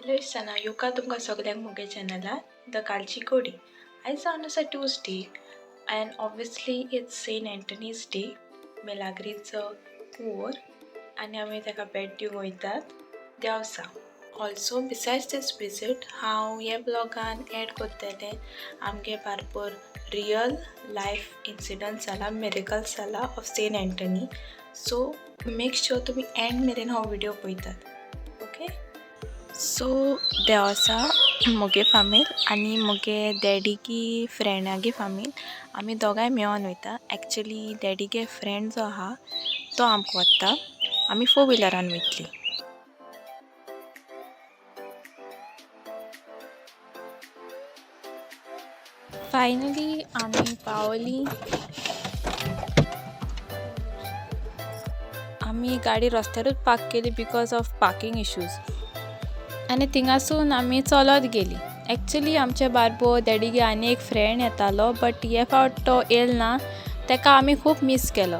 Hello सना योका तुमकां सगळ्यांक मुगे चॅनलान द कालची कोडी. आयज ऑन असा Tuesday and obviously it's saint Anthony's day. मिलाग्रीचो पोर आनी आमी ताका भेट दिवंक वयतात देवसा. ऑल्सो बिसायड्स दीस विजीट हांव हे ब्लॉगान एड करतलें आमगे बारबर रियल लायफ इन्सिडंट जाला, मिरेकल्स जाला of saint Anthony. So make sure तुमी एंड मेरेन हो व्हिडिओ पळयतात. ओके. सो देवसा मुगे फामील आनी मुगे डॅडीगी फ्रेंडागे फामील आमी दोगांय मेळोन वयता. एक्चुली डॅडीगे फ्रेंड जो आहा तो आमकां व्हरता. आमी 4 व्हिलरान वयतली. फायनली आमी पावली. आमी गाडी रस्त्यारूच पार्क केली बिकॉज ऑफ पार्किंग इश्यूज आनी थिंगासून आमी चलत गेली. एक्चुली आमचे बारबर डॅडीगे आनी एक फ्रेंड येतालो बट हे फावट तो येल ना. ताका आमी खूब मिस केलो.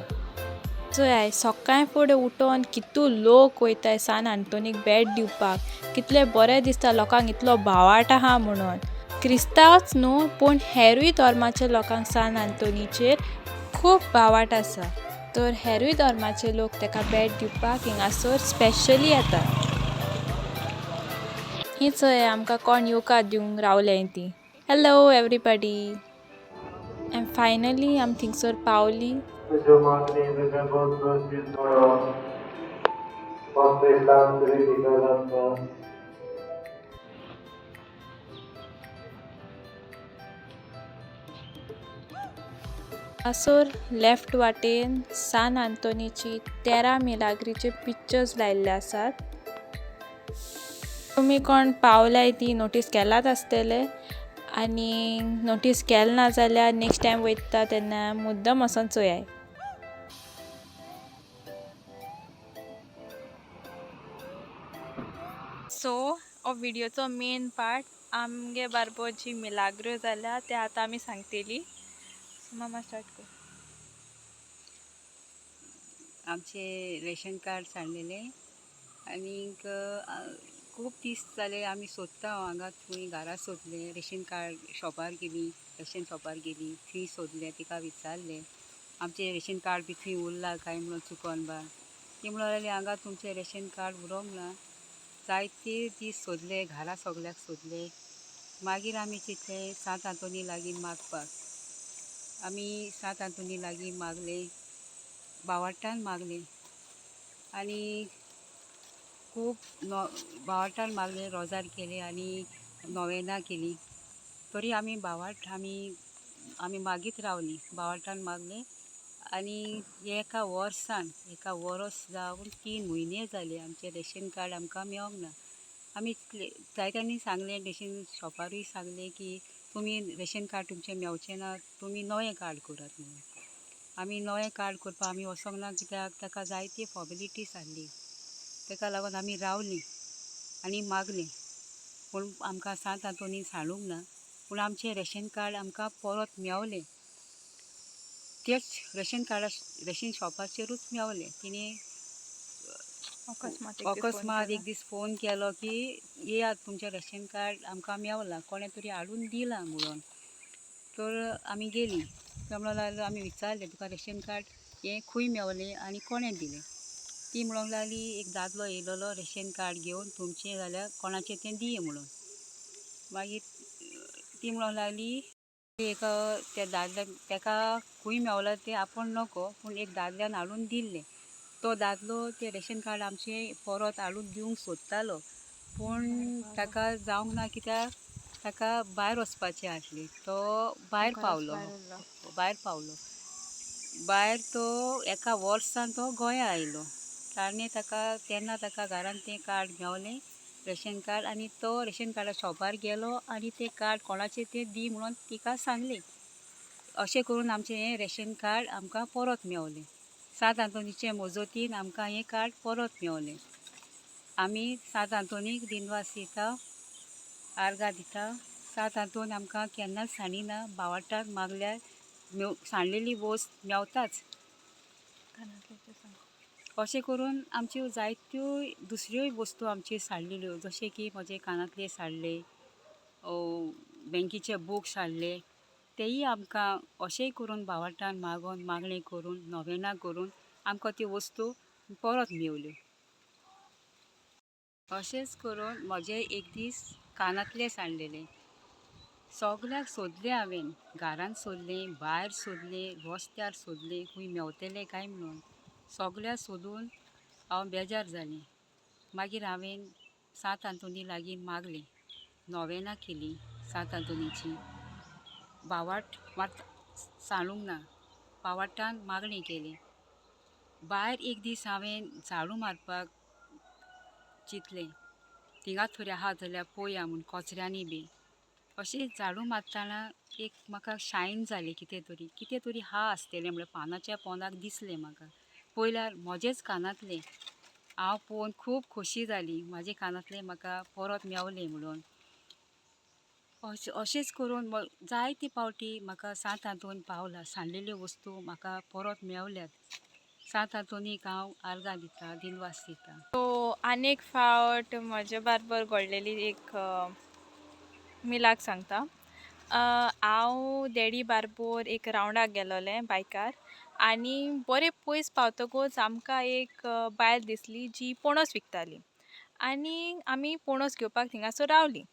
चोय सकाळीं फुडें उठोन कितू लोक वयताय सान आंतोनीक भेट दिवपाक. कितले बरें दिसता लोकांक इतलो भावार्थ आहा म्हणून. क्रिस्तांवच न्हू पूण हेरूय धर्माच्या लोकांक सान आंतोनीचेर खूब भावार्थ आसा. तर हेरूय धर्माचे लोक ताका भेट दिवपाक हिंगासर स्पेशली येतात. ही चोय आमकां कोण योका दिवंक रावलें ती. Hello everybody. एंड फायनली आमी थिंगसर पावली. हांगासर लेफ्ट वाटेन सान आंतोनीची 13 मिलाग्रीचे पिक्चर्स लायिल्ले आसात. तुमी कोण पावल्याय ती नोटीस केलात आसतले आनी नोटीस केलें ना जाल्यार नेक्स्ट टायम वयता तेन्ना मुद्दम वचोन चोयाय. सो हो व्हिडिओचो मेन पार्ट आमगे बारबर जी मिलाग्रो जाल्या ते आतां आमी सांगतली. मामा स्टार्ट कर. आमचे रेशन कार्ड सांडलेले आनीक खूब दीस जाले आमी सोदता हांगा थंय घरा सोदले. रेशन कार्ड शॉपार गेली, रेशन शॉपार गेली, थंय सोदले. तिका विचारले आमचे रेशन कार्ड बी थंय उरला काय म्हणून चुकोन बा. ती म्हणून लागली हांगा तुमचें रेशन कार्ड उरोंक ना. जायते दीस सोदले, घरा सगल्याक सोदले. मागीर आमी चिंतले सांत आंतोनी लागीं मागपाक. आमी सांत आंतोनी लागीं मागले, भावार्थान मागले आनी खूब भावार्थान मागले, रोजार केले आनी नोवेना केली. तरी आमी भावार्थ आमी मागीत रावली. भावार्थान मागले आनी एका वर्स जावन 3 म्हयने जाले आमचें रेशन कार्ड आमकां मेळोंक ना. आमी जायत्यांनी सांगलें, रेशन शॉपारूय सांगलें की तुमी रेशन कार्ड तुमचें मेळचें ना, तुमी नवें कार्ड करात म्हणून. आमी नवें कार्ड करपाक आमी वसोंक ना कित्याक ताका जायती फॉर्मेलिटीज आसली. ताका लागून आमी रावलीं आनी मागलें पूण आमकां सांत आंतोनी सांडूंक ना. पूण आमचें रेशन कार्ड आमकां परत मेळलें. तेच रेशन शॉपाचेरूच मेळलें. तिणें अकस्मात एक दीस फोन केलो की येयात तुमचें रेशन कार्ड आमकां मेळलां, कोणें तरी हाडून दिलां म्हणून. तर आमी गेलीं. तो म्हणूंक लागलो, आमी विचारलें तुका रेशन कार्ड हें खंय मेळलें आनी कोणें दिलें. ती म्हणूंक लागली एक दादलो येयलोलो रेशन कार्ड घेवन तुमचें जाल्यार कोणाचें तें दी म्हणून. मागीर ती म्हणूंक लागली एक त्या दादल्याक ताका खंय मेळलां तें आपूण नको पूण एक दादल्यान हाडून दिल्लें. तो दादलो तें रेशन कार्ड आमचें परत हाडून दिवंक सोदतालो पूण ताका जावंक ना कित्याक ताका भायर वचपाचें आसलें. तो भायर पावलो. भायर तो एका वर्सान तो गोंया आयलो. तेन्ना ताका घरान तें कार्ड मेळलें, रेशन कार्ड. आनी तो रेशन कार्डा शॉपार गेलो आनी तें कार्ड कोणाचें तें दी म्हणून तिका सांगलें. अशें करून आमचें हें रेशन कार्ड आमकां परत मेळलें. सांत आंतोनीचे मोजतीन आमकां हें कार्ड परत मेळलें. आमी सांत आंतोनीक दिनवास दिता, आर्गां दिता. सांत आंतोन आमकां केन्नाच सांडिना. भावार्थान मागल्यार सांडलेली वस्त मेळटाच. अशें करून आमच्यो जायत्यो दुसऱ्योय वस्तू आमच्यो साडलेल्यो, जशें की म्हजे कानातले साडले, बँकीचे बूक्स हाडले, तेय आमकां अशेंय करून भावार्थान मागोन मागणी करून नोवेनां करून आमकां त्यो वस्तू परत मेवल्यो. अशेंच करून म्हजे एक दीस कानातले सांडलेले. सगळ्याक सोदलें हांवें, घरान सोदलें, भायर सोदलें, रस्त्यार सोदलें, खंय मेवतलें काय म्हणून. सगळ्या सोदून हांव बेजार जालें. मागीर हांवें सांत आंतोनी लागीं मागलें, नोवेनां केलीं सांत आंतोनीची. भावार्थ मात सांडूंक ना, भावार्थान मागणी केली. भायर एक दीस हांवें झाडू मारपाक चिंतलें, थिंगा थोडी आहा जाल्यार पळोवया म्हूण कचऱ्यांनी बी. अशें झाडू मारतना एक म्हाका शायन जालें, कितें तरी हा आसतलें म्हणल्यार पानाच्या पोंदाक दिसलें म्हाका. पळयल्यार म्हजेच कानातले. हांव पळोवन खूब खोशी जाली, म्हाजे कानातले म्हाका परत मेवले म्हणून. अशेंच करून जायते फावटी म्हाका सांत आंतोन पावला, सांडलेल्यो वस्तू म्हाका परत मेवल्यात. सांत आंतोनीक हांव आर्गां दिता, दिनवास दिता. आनीक फावट म्हजे बरोबर घडलेली एक मिलाक सांगता. हांव डॅडी बारबर एक रावंडाक गेलोलें बायकार, आनी बरें पयस पावतकूच आमकां एक बायल दिसली जी पणस विकताली. आनी आमी पणस घेवपाक थिंगासर रावलीं.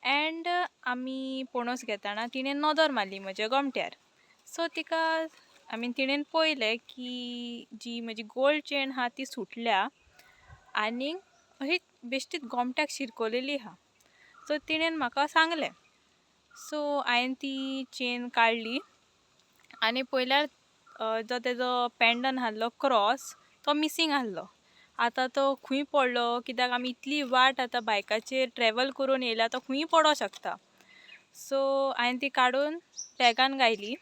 एंड आमी पणस घेतना तिणें नदर मारली म्हज्या गोमट्यार. सो तिणें पळयलें की जी म्हजी गोल्ड चेन आहा ती सुटल्या आनीक अशी बेश्टीच गोमट्याक शिरकोलेली आहा. सो तिणें म्हाका सांगलें. सो हांवें ती चेन काडली आनी पळयल्यार जो तेजो पेंडंट आसलो क्रॉस तो मिसींग आसलो. आतां तो खंय पडलो, कित्याक आमी इतली वाट आतां बायकाचेर ट्रॅवल करून येयल्या, तो खंय पडों शकता. सो हांवें ती काडून बॅगान घायली.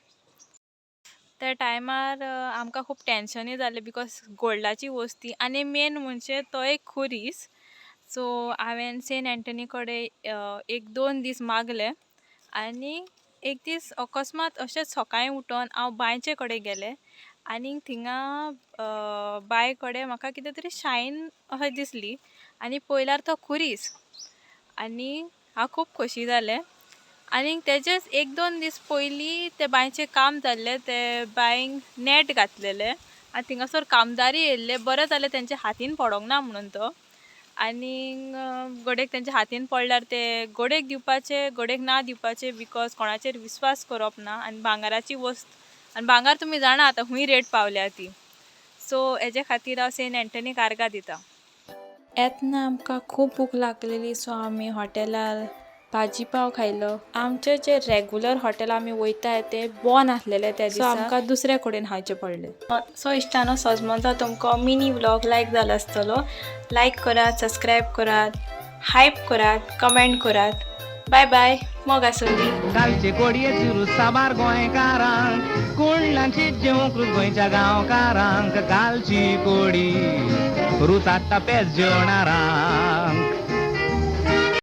त्या टायमार आमकां खूब टेंशनूय जालें, बिकॉज गोल्डाची वस्ती आनी मेन म्हणजे तो एक खुरीस. सो हांवें सेंट एंटनी कडेन 1-2 दीस मागलें. आनी एक दीस अकस्मात अशेंच सकाळीं उठोन हांव बांयचे कडेन गेलें आनी थिंगा बांय कडेन म्हाका कितें तरी शायन अशें दिसली आनी पळयल्यार तो खुरीस. आनी हांव खूब खोशी जालें. आनी तेजेच 1-2 दीस पयलीं ते बांयचें काम जाल्लें, ते बांयक नॅट घातलेलें आनी थिंगासर कामदारी येयल्ले. बरें जालें तेंच्या हातीन पडोंक ना म्हणून तो. आनी घोडेक तेंच्या हातीन पडल्यार ते घोडेक दिवपाचे, घोडेक ना दिवपाचे, बिकॉज कोणाचेर विस्वास करप ना. आनी भांगाराची वस्त, आनी भांगार तुमी जाणा आतां खंय रेट पावल्या ती. सो हेजे खातीर हांव सेंट एंटनीक आर्गां दिता. येतना आमकां खूब भूक लागलेली, सो आमी हॉटेलार भाजी पाव खायलो. आमचे जे रेगुलर हॉटेल आमी वयताय ते बंद आसलेले त्या दिसा, सो आमकां दुसरे कडेन खावचें पडलें. सो इश्टानो, समजा तुमकां मिनी व्लॉग लायक जालो आसतलो, लायक करात, सबस्क्रायब करात, हायप करात, कमेंट करात. बाय बाय, मोग आसुंदी. कालचे कोडयेची रुसाबार गोंयकारांक, कुंडलांची जेवंक गोंयच्या गांवकारांक. कालची कोडी रूच हाडटा पेज जेवणारांक.